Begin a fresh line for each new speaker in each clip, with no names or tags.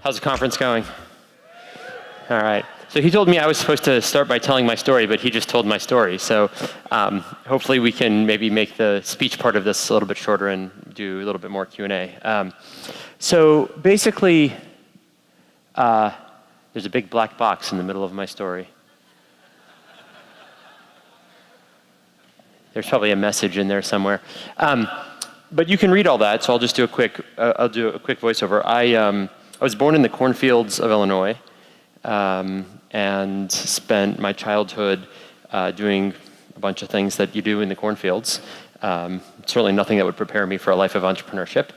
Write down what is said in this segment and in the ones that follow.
How's the conference going? All right. So he told me I was supposed to start by telling my story, but he just told my story. So hopefully we can maybe make the speech part of this a little bit shorter and do a little bit more Q&A. So basically, there's a big black box in the middle of my story. There's probably a message in there somewhere. But you can read all that, so I'll just do a quick, voiceover. I was born in the cornfields of Illinois and spent my childhood doing a bunch of things that you do in the cornfields. Certainly nothing that would prepare me for a life of entrepreneurship.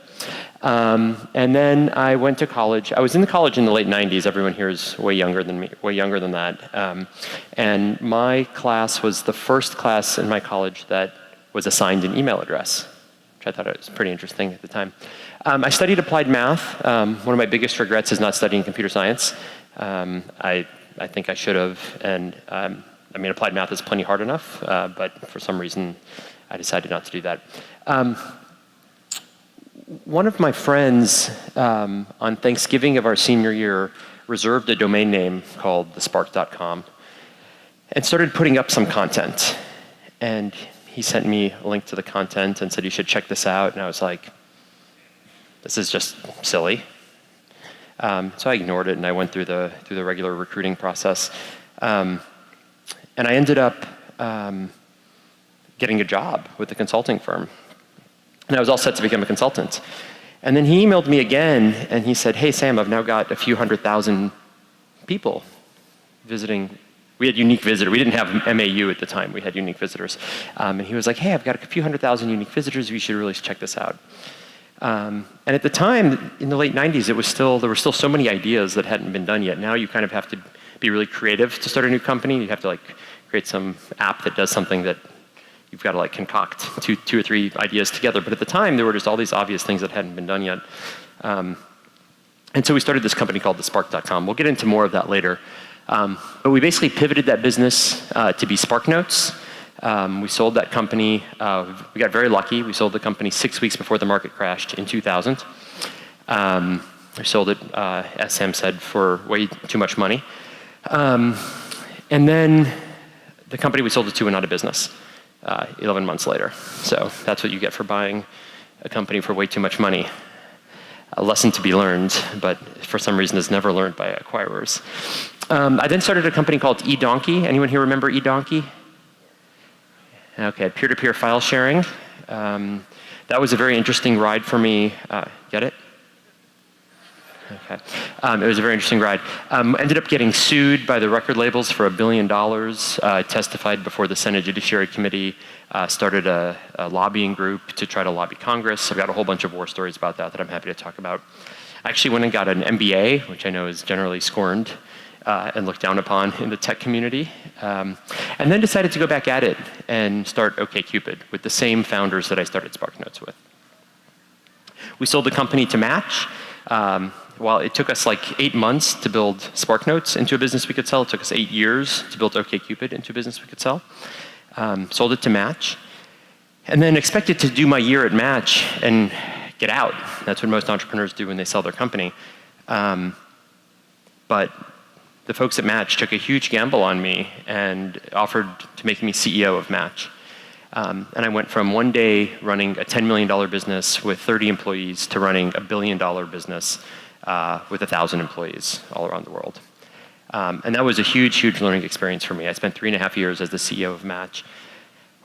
And then I went to college. I was in college in the late 90s. Everyone here is way younger than me, way younger than that. And my class was the first class in my college that was assigned an email address, which I thought it was pretty interesting at the time. I studied applied math. One of my biggest regrets is not studying computer science. I think I should have. And I mean, applied math is plenty hard enough, but for some reason, I decided not to do that. One of my friends on Thanksgiving of our senior year reserved a domain name called thespark.com and started putting up some content. And he sent me a link to the content and said, you should check this out. And I was like, this is just silly. So I ignored it and I went through the regular recruiting process. And I ended up getting a job with a consulting firm. And I was all set to become a consultant. And then he emailed me again, and he said, hey, Sam, I've now got a few 100,000 people visiting. We had unique visitors. We didn't have MAU at the time. We had unique visitors. And he was like, hey, I've got a few 100,000 unique visitors. You should really check this out. And at the time, in the late 90s, there were still so many ideas that hadn't been done yet. Now you kind of have to be really creative to start a new company. You have to create some app that does something that you've got to concoct two or three ideas together. But at the time, there were just all these obvious things that hadn't been done yet. And so we started this company called thespark.com. We'll get into more of that later. But we basically pivoted that business to be SparkNotes. We sold that company. We got very lucky. We sold the company 6 weeks before the market crashed in 2000. We sold it, as Sam said, for way too much money. And then the company we sold it to went out of business 11 months later. So that's what you get for buying a company for way too much money. A lesson to be learned, but for some reason is never learned by acquirers. I then started a company called eDonkey. Anyone here remember eDonkey? Okay, peer-to-peer file sharing. That was a very interesting ride for me. Get it? Okay. It was a very interesting ride. Ended up getting sued by the record labels for $1 billion. Testified before the Senate Judiciary Committee. Started a lobbying group to try to lobby Congress. I've got a whole bunch of war stories about that I'm happy to talk about. I actually went and got an MBA, which I know is generally scorned and looked down upon in the tech community. And then decided to go back at it and start OKCupid with the same founders that I started SparkNotes with. We sold the company to Match. While it took us 8 months to build SparkNotes into a business we could sell, it took us 8 years to build OKCupid into a business we could sell. Sold it to Match. And then expected to do my year at Match and get out. That's what most entrepreneurs do when they sell their company. But the folks at Match took a huge gamble on me and offered to make me CEO of Match. And I went from one day running a $10 million business with 30 employees to running a $1 billion business with 1,000 employees all around the world. And that was a huge, huge learning experience for me. I spent 3.5 years as the CEO of Match.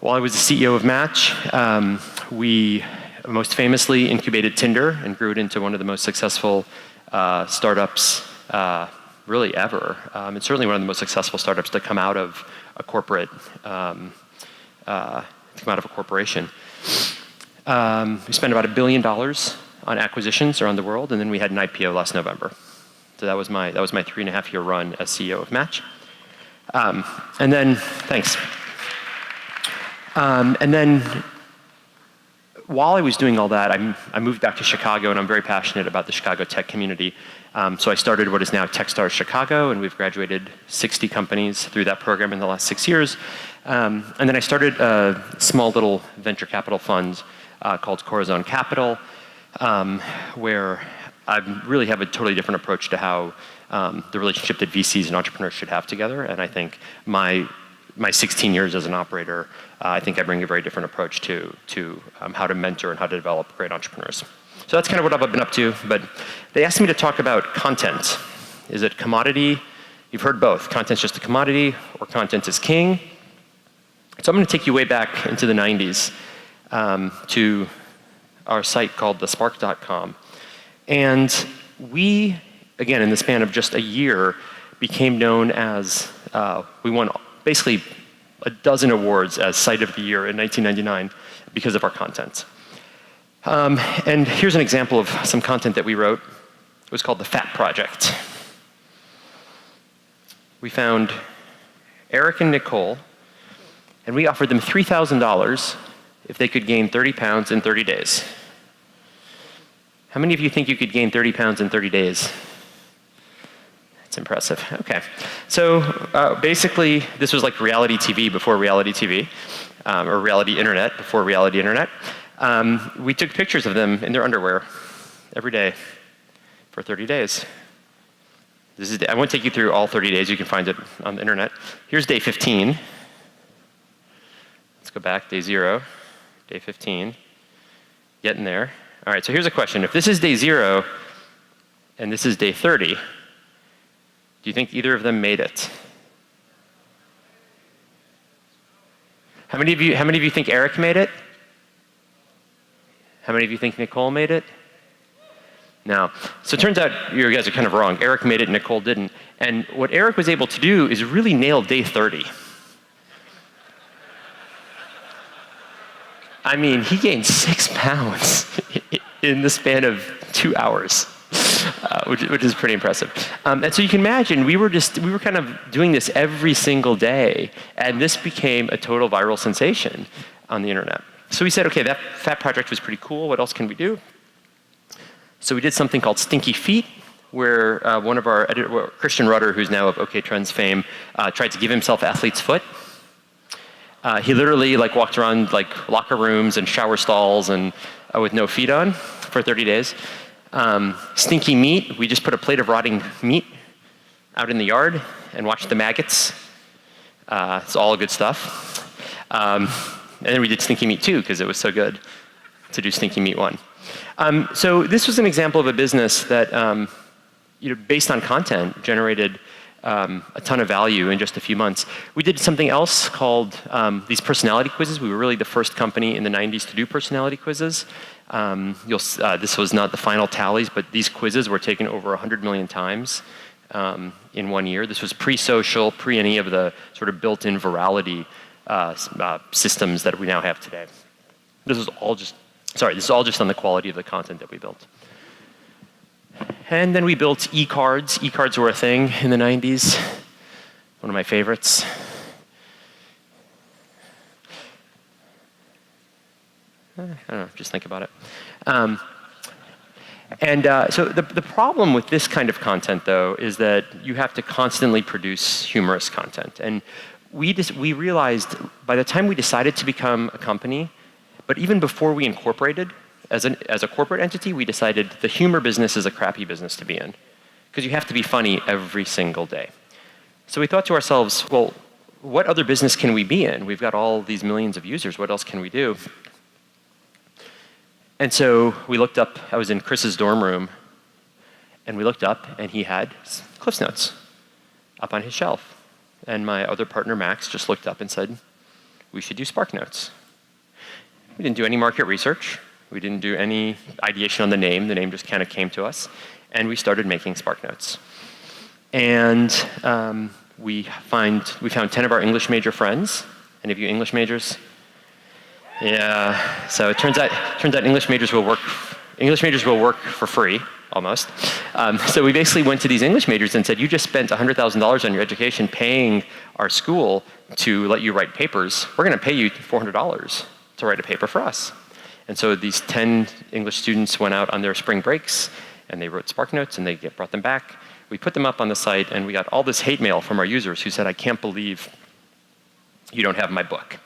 While I was the CEO of Match, we most famously incubated Tinder and grew it into one of the most successful startups really ever. It's certainly one of the most successful startups to come out of a corporate, corporation. We spent about $1 billion on acquisitions around the world, and then we had an IPO last November. So that was my 3.5 year run as CEO of Match. And then, thanks. And then, while I was doing all that, I moved back to Chicago, and I'm very passionate about the Chicago tech community. So I started what is now Techstars Chicago, and we've graduated 60 companies through that program in the last 6 years. And then I started a small little venture capital fund called Corazon Capital, where I really have a totally different approach to how the relationship that VCs and entrepreneurs should have together. And I think my 16 years as an operator, I think I bring a very different approach to how to mentor and how to develop great entrepreneurs. So that's kind of what I've been up to. But they asked me to talk about content. Is it commodity? You've heard both. Content's just a commodity, or content is king. So I'm going to take you way back into the 90s to our site called thespark.com. And we, again, in the span of just a year, became known as, we won basically a dozen awards as Site of the Year in 1999 because of our content. And here's an example of some content that we wrote. It was called The Fat Project. We found Eric and Nicole, and we offered them $3,000 if they could gain 30 pounds in 30 days. How many of you think you could gain 30 pounds in 30 days? That's impressive. Okay. So basically, this was like reality TV before reality TV, or reality internet before reality internet. We took pictures of them in their underwear every day for 30 days. I won't take you through all 30 days. You can find it on the internet. Here's day 15. Let's go back, day 0, day 15. Getting there. All right, so here's a question. If this is day 0 and this is day 30, do you think either of them made it? How many of you think Eric made it? How many of you think Nicole made it? No. So it turns out you guys are kind of wrong. Eric made it, Nicole didn't. And what Eric was able to do is really nail day 30. I mean, he gained 6 pounds in the span of 2 hours, which is pretty impressive. And so you can imagine, we were kind of doing this every single day, and this became a total viral sensation on the internet. So we said, okay, that Fat Project was pretty cool. What else can we do? So we did something called Stinky Feet, where one of our editors, Christian Rudder, who's now of OK Trends fame, tried to give himself athlete's foot. He literally walked around locker rooms and shower stalls and with no feet on for 30 days. Stinky Meat, we just put a plate of rotting meat out in the yard and watched the maggots. It's all good stuff. And then we did Stinky Meat 2 because it was so good to do Stinky Meat 1. So this was an example of a business that, based on content, generated a ton of value in just a few months. We did something else called these personality quizzes. We were really the first company in the 90s to do personality quizzes. This was not the final tallies, but these quizzes were taken over 100 million times in 1 year. This was pre-social, pre any of the sort of built-in virality systems that we now have today. This is all just on the quality of the content that we built. And then we built e-cards. E-cards were a thing in the 90s. One of my favorites. I don't know, just think about it. So the problem with this kind of content, though, is that you have to constantly produce humorous content. And we realized by the time we decided to become a company, but even before we incorporated, as a corporate entity, we decided the humor business is a crappy business to be in, because you have to be funny every single day. So we thought to ourselves, well, what other business can we be in? We've got all these millions of users. What else can we do? And so we looked up. I was in Chris's dorm room, and we looked up, and he had Cliff's Notes up on his shelf. And my other partner, Max, just looked up and said, we should do SparkNotes. We didn't do any market research. We didn't do any ideation on the name. The name just kind of came to us. And we started making SparkNotes. And we found 10 of our English major friends. Any of you English majors? Yeah. So it turns out English majors will work for free, almost. So we basically went to these English majors and said, you just spent $100,000 on your education paying our school to let you write papers. We're going to pay you $400 to write a paper for us. And so these 10 English students went out on their spring breaks, and they wrote SparkNotes, and they brought them back. We put them up on the site, and we got all this hate mail from our users who said, I can't believe you don't have my book,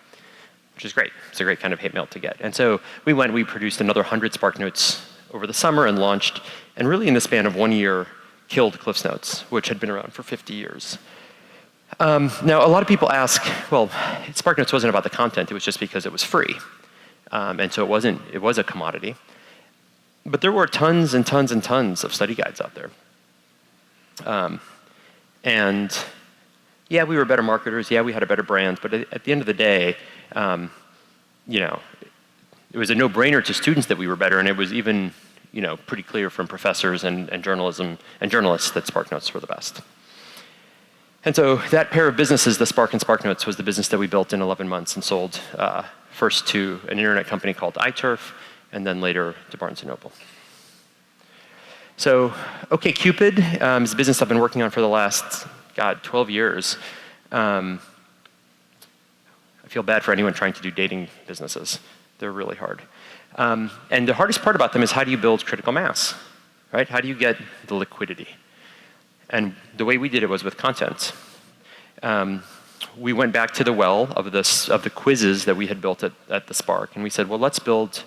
which is great. It's a great kind of hate mail to get. And so we produced another 100 SparkNotes over the summer and launched, and really in the span of 1 year, killed CliffsNotes, which had been around for 50 years. Now, a lot of people ask, well, SparkNotes wasn't about the content, it was just because it was free. And so it was a commodity. But there were tons and tons and tons of study guides out there. And yeah, we were better marketers, yeah, we had a better brand, but at the end of the day, you know, it was a no-brainer to students that we were better, and it was even, you know, pretty clear from professors and journalists that SparkNotes were the best. And so that pair of businesses, the Spark and SparkNotes, was the business that we built in 11 months and sold first to an internet company called iTurf, and then later to Barnes & Noble. So OKCupid is a business I've been working on for the last, 12 years. I feel bad for anyone trying to do dating businesses. They're really hard. And the hardest part about them is how do you build critical mass, right? How do you get the liquidity? And the way we did it was with content. We went back to the well of the quizzes that we had built at the Spark, and we said, well, let's build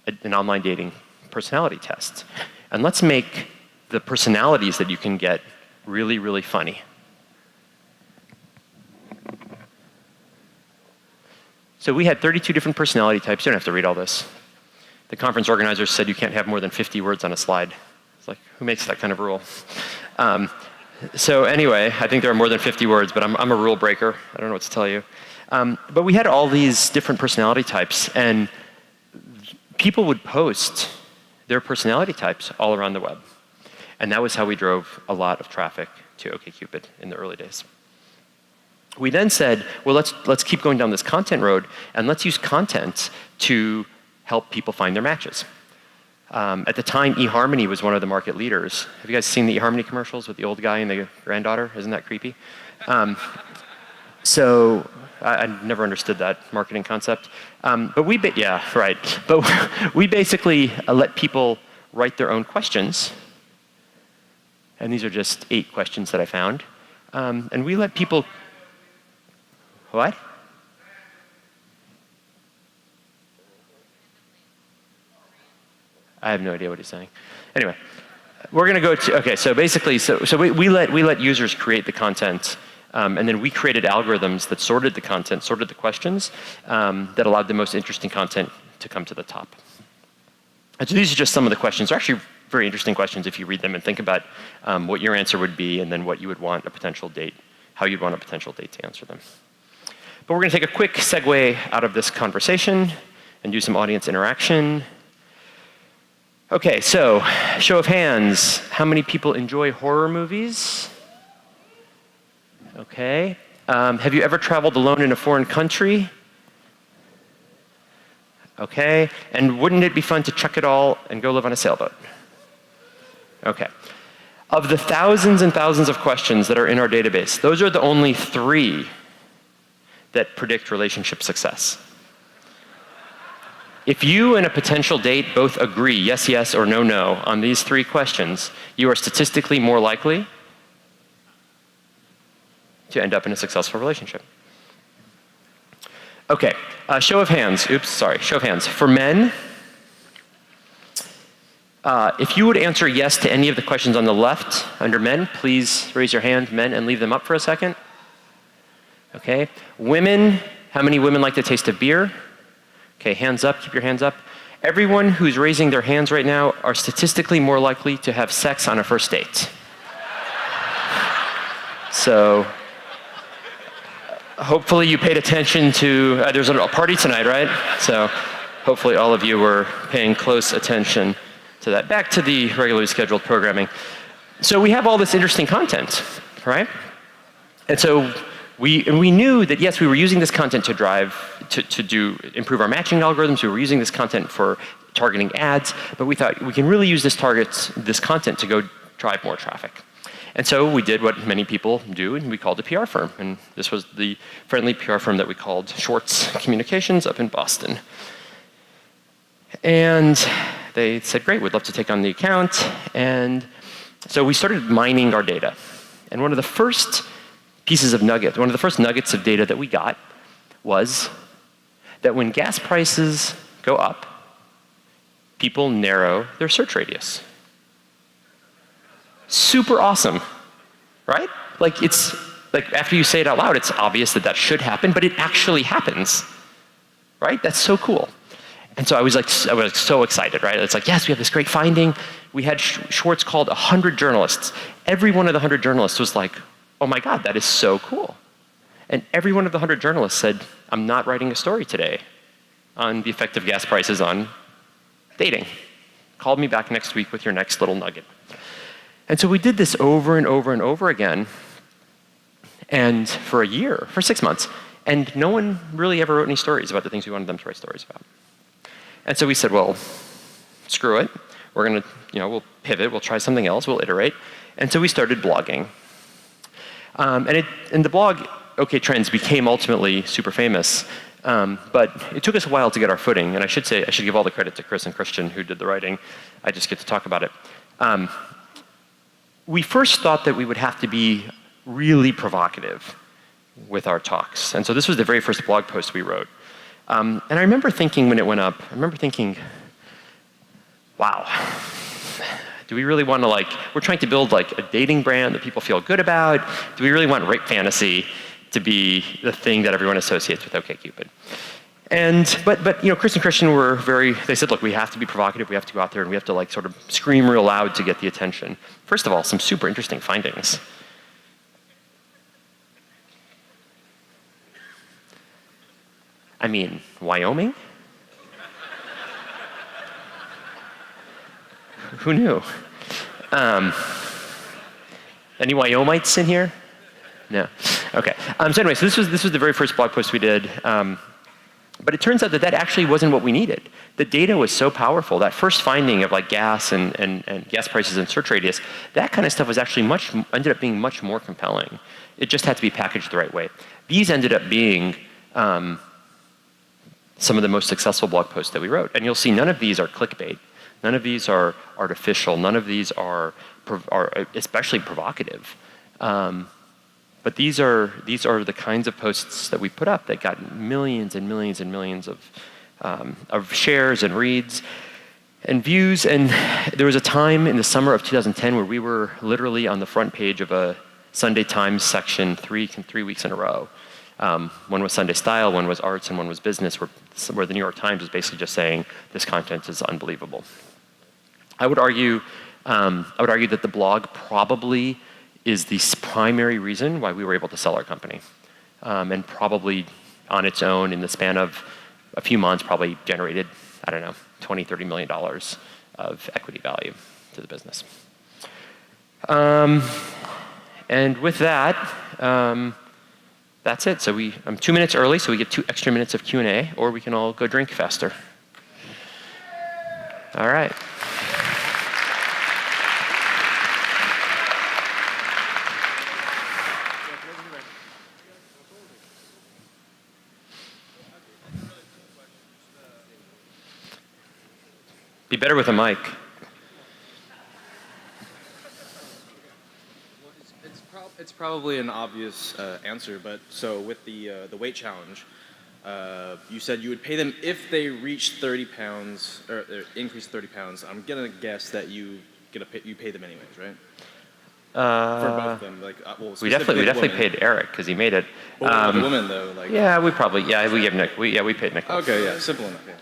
an online dating personality test. And let's make the personalities that you can get really, really funny. So we had 32 different personality types. You don't have to read all this. The conference organizers said you can't have more than 50 words on a slide. It's like, who makes that kind of rule? So anyway, I think there are more than 50 words, but I'm a rule breaker. I don't know what to tell you. But we had all these different personality types, and people would post their personality types all around the web. And that was how we drove a lot of traffic to OkCupid in the early days. We then said, well, let's keep going down this content road, and let's use content to help people find their matches. At the time, eHarmony was one of the market leaders. Have you guys seen the eHarmony commercials with the old guy and the granddaughter? Isn't that creepy? So I never understood that marketing concept. But yeah, right. But we basically let people write their own questions. And these are just 8 questions that I found. And we let people... What? I have no idea what he's saying. Anyway, we're going to go to, okay, so basically, so we let users create the content, and then we created algorithms that sorted the content, sorted the questions, that allowed the most interesting content to come to the top. And so these are just some of the questions. They're actually very interesting questions if you read them and think about what your answer would be, and then what you would want a potential date, how you'd want a potential date to answer them. But we're going to take a quick segue out of this conversation and do some audience interaction. Okay, so show of hands. How many people enjoy horror movies? Okay. Have you ever traveled alone in a foreign country? Okay. And wouldn't it be fun to chuck it all and go live on a sailboat? Okay. Of the thousands and thousands of questions that are in our database, those are the only 3 that predict relationship success. If you and a potential date both agree, yes, yes, or no, no, on these 3 questions, you are statistically more likely to end up in a successful relationship. Okay, show of hands. Oops, sorry, show of hands. For men, if you would answer yes to any of the questions on the left under men, please raise your hand, men, and leave them up for a second. Okay, women, how many women like the taste of beer? Okay, hands up, keep your hands up. Everyone who's raising their hands right now are statistically more likely to have sex on a first date. So, hopefully you paid attention to, there's a party tonight, right? So, hopefully all of you were paying close attention to that. Back to the regularly scheduled programming. So we have all this interesting content, right? And so, we knew that, yes, we were using this content to improve our matching algorithms. We were using this content for targeting ads, but we thought we can really use this content to go drive more traffic. And so we did what many people do, and we called a PR firm. And this was the friendly PR firm that we called Schwartz Communications up in Boston. And they said, great, we'd love to take on the account. And so we started mining our data. And one of the first nuggets of data that we got was that when gas prices go up, people narrow their search radius. Super awesome, right? Like it's, like after you say it out loud, it's obvious that that should happen, but it actually happens, right? That's so cool. And so I was so excited, right? It's like, yes, we have this great finding. We had Schwartz called 100 journalists. Every one of the 100 journalists was like, oh my God, that is so cool. And every one of the 100 journalists said, I'm not writing a story today on the effect of gas prices on dating. Call me back next week with your next little nugget. And so we did this over and over and over again, and for a year, for 6 months. And no one really ever wrote any stories about the things we wanted them to write stories about. And so we said, well, screw it. We're going to, we'll pivot, we'll try something else, we'll iterate. And so we started blogging. And the blog, OK Trends, became ultimately super famous. But it took us a while to get our footing. And I should give all the credit to Chris and Christian, who did the writing. I just get to talk about it. We first thought that we would have to be really provocative with our talks. And so this was the very first blog post we wrote. And I remember thinking when it went up, wow, do we really want to we're trying to build a dating brand that people feel good about? Do we really want rape fantasy to be the thing that everyone associates with OKCupid? But Chris and Christian were they said, look, we have to be provocative, we have to go out there and we have to sort of scream real loud to get the attention. First of all, some super interesting findings. I mean, Wyoming? Who knew? Any Wyomites in here? No. Okay. So anyway, so this was the very first blog post we did. But it turns out that actually wasn't what we needed. The data was so powerful. That first finding of gas and gas prices and search radius, that kind of stuff was actually ended up being much more compelling. It just had to be packaged the right way. These ended up being some of the most successful blog posts that we wrote. And you'll see none of these are clickbait. None of these are artificial. None of these are especially provocative. But these are the kinds of posts that we put up that got millions and millions and millions of shares and reads and views. And there was a time in the summer of 2010 where we were literally on the front page of a Sunday Times section 3 weeks in a row. One was Sunday Style, one was Arts, and one was Business, where the New York Times was basically just saying this content is unbelievable. I would argue that the blog probably is the primary reason why we were able to sell our company, and probably on its own in the span of a few months probably generated, I don't know, $20, $30 million of equity value to the business. And with that, that's it. So I'm 2 minutes early, so we get 2 extra minutes of Q&A, or we can all go drink faster. All right. Be better with a mic.
It's probably an obvious answer, but so with the weight challenge, you said you would pay them if they reach 30 pounds or increase 30 pounds. I'm gonna guess that you pay them anyways, right? For both of them,
we definitely paid Eric because he made it.
The woman though,
yeah, we gave Nick. We paid Nick.
Okay, yeah, simple enough. Yeah.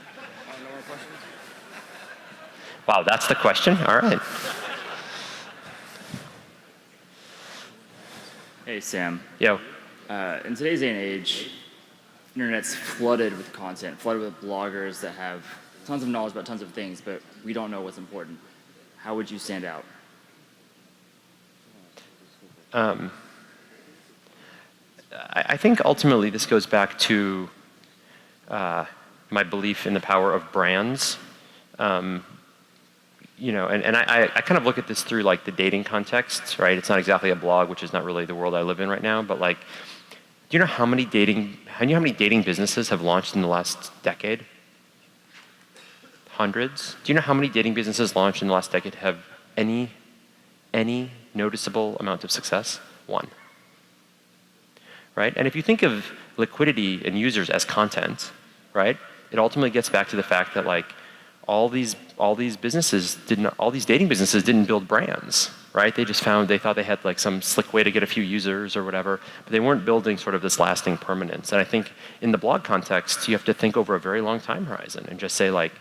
No more questions?
Wow, that's the question. All right.
Hey, Sam.
Yo.
In today's day and age, internet's flooded with content, flooded with bloggers that have tons of knowledge about tons of things, but we don't know what's important. How would you stand out?
I think ultimately this goes back to my belief in the power of brands. I kind of look at this through the dating context, right? It's not exactly a blog, which is not really the world I live in right now, but do you know how many dating businesses have launched in the last decade? Hundreds. Do you know how many dating businesses launched in the last decade have any noticeable amount of success? One. Right? And if you think of liquidity and users as content, right? It ultimately gets back to the fact that all these dating businesses didn't build brands, right? They thought they had like some slick way to get a few users or whatever, but they weren't building sort of this lasting permanence. And I think in the blog context, you have to think over a very long time horizon and just say like,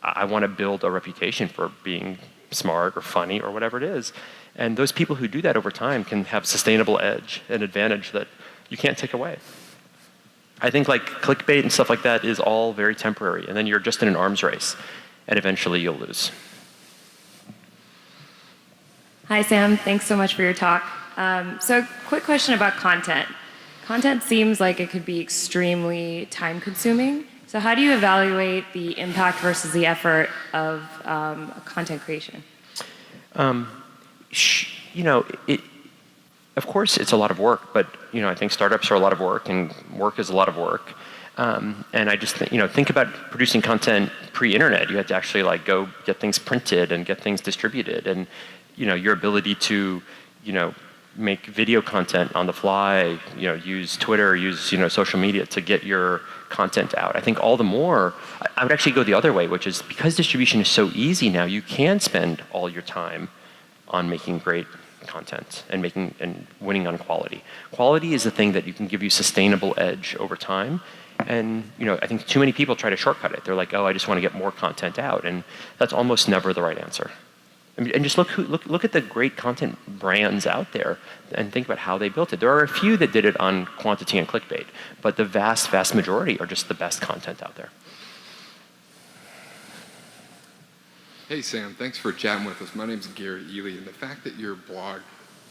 I want to build a reputation for being smart or funny or whatever it is. And those people who do that over time can have sustainable edge, an advantage that you can't take away. I think like clickbait and stuff like that is all very temporary, and then you're just in an arms race, and eventually you'll lose.
Hi, Sam. Thanks so much for your talk. So quick question about content. Content seems like it could be extremely time-consuming. So how do you evaluate the impact versus the effort of content creation?
Of course, it's a lot of work, but I think startups are a lot of work, and work is a lot of work. And I just think about producing content pre-internet. You had to actually like go get things printed and get things distributed, and your ability to make video content on the fly, use Twitter, use social media to get your content out. I think all the more, I would actually go the other way, which is because distribution is so easy now, you can spend all your time on making great content and winning on quality. Quality is the thing that you can give you sustainable edge over time. And I think too many people try to shortcut it. They're like, oh, I just want to get more content out, and that's almost never the right answer. And just look at the great content brands out there and think about how they built it. There are a few that did it on quantity and clickbait, but the vast, vast majority are just the best content out there.
Hey Sam, thanks for chatting with us. My name's Gary Ely, and the fact that your blog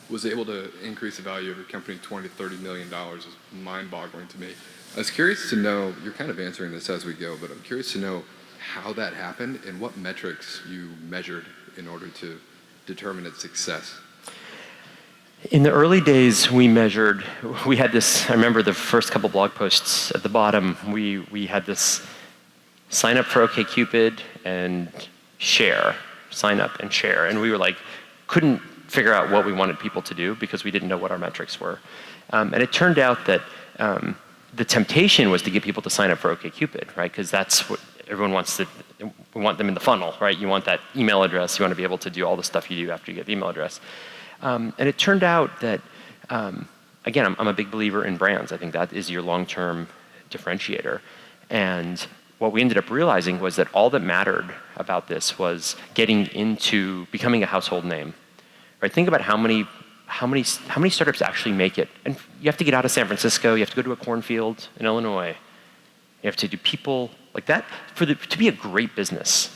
was able to increase the value of your company $20 to $30 million is mind-boggling to me. I was curious to know, you're kind of answering this as we go, but I'm curious to know how that happened and what metrics you measured in order to determine its success.
In the early days, we had this, I remember the first couple blog posts at the bottom, we had this sign up for OKCupid and share, sign up and share. And we were like, couldn't figure out what we wanted people to do because we didn't know what our metrics were. And it turned out that the temptation was to get people to sign up for OKCupid, right? Because that's what everyone wants we want them in the funnel, right? You want that email address, you want to be able to do all the stuff you do after you get the email address. And it turned out that, again, I'm a big believer in brands. I think that is your long-term differentiator. And what we ended up realizing was that all that mattered about this was getting into becoming a household name. Right? Think about how many startups actually make it. And you have to get out of San Francisco, you have to go to a cornfield in Illinois. You have to do people like that to be a great business,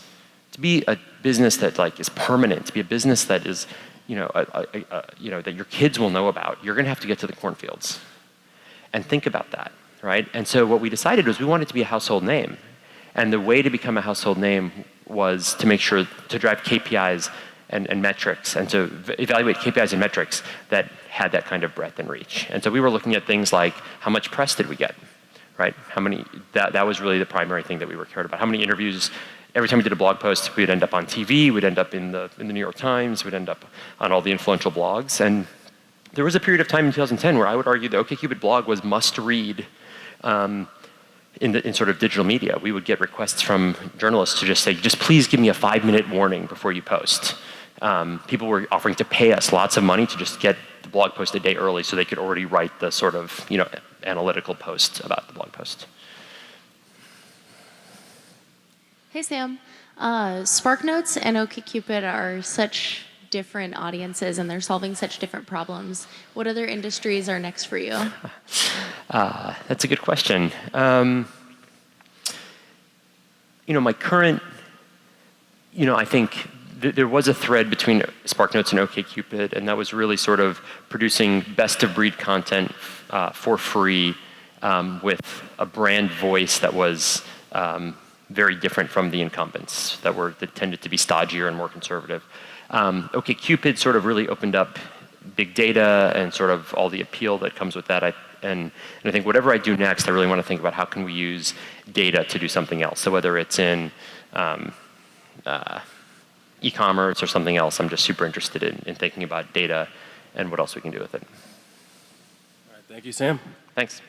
to be a business that like is permanent, to be a business that is, that your kids will know about. You're going to have to get to the cornfields, and think about that, right? And so what we decided was we wanted to be a household name, and the way to become a household name was to make sure to drive KPIs and metrics, and to evaluate KPIs and metrics that had that kind of breadth and reach. And so we were looking at things like how much press did we get, right? That was really the primary thing that we were cared about. How many interviews? Every time we did a blog post, we'd end up on TV, we'd end up in the New York Times, we'd end up on all the influential blogs. And there was a period of time in 2010 where I would argue the OKCupid blog was must-read in sort of digital media. We would get requests from journalists to just say, just please give me a 5-minute warning before you post. People were offering to pay us lots of money to just get the blog post a day early so they could already write the sort of analytical post about the blog post.
Hey Sam, SparkNotes and OKCupid are such different audiences and they're solving such different problems. What other industries are next for you?
That's a good question. My current, I think there was a thread between SparkNotes and OKCupid, and that was really sort of producing best-of-breed content for free with a brand voice that was very different from the incumbents that tended to be stodgier and more conservative. OKCupid sort of really opened up big data and sort of all the appeal that comes with that. And I think whatever I do next, I really want to think about how can we use data to do something else. So whether it's in e-commerce or something else, I'm just super interested in thinking about data and what else we can do with it.
All right, thank you, Sam.
Thanks.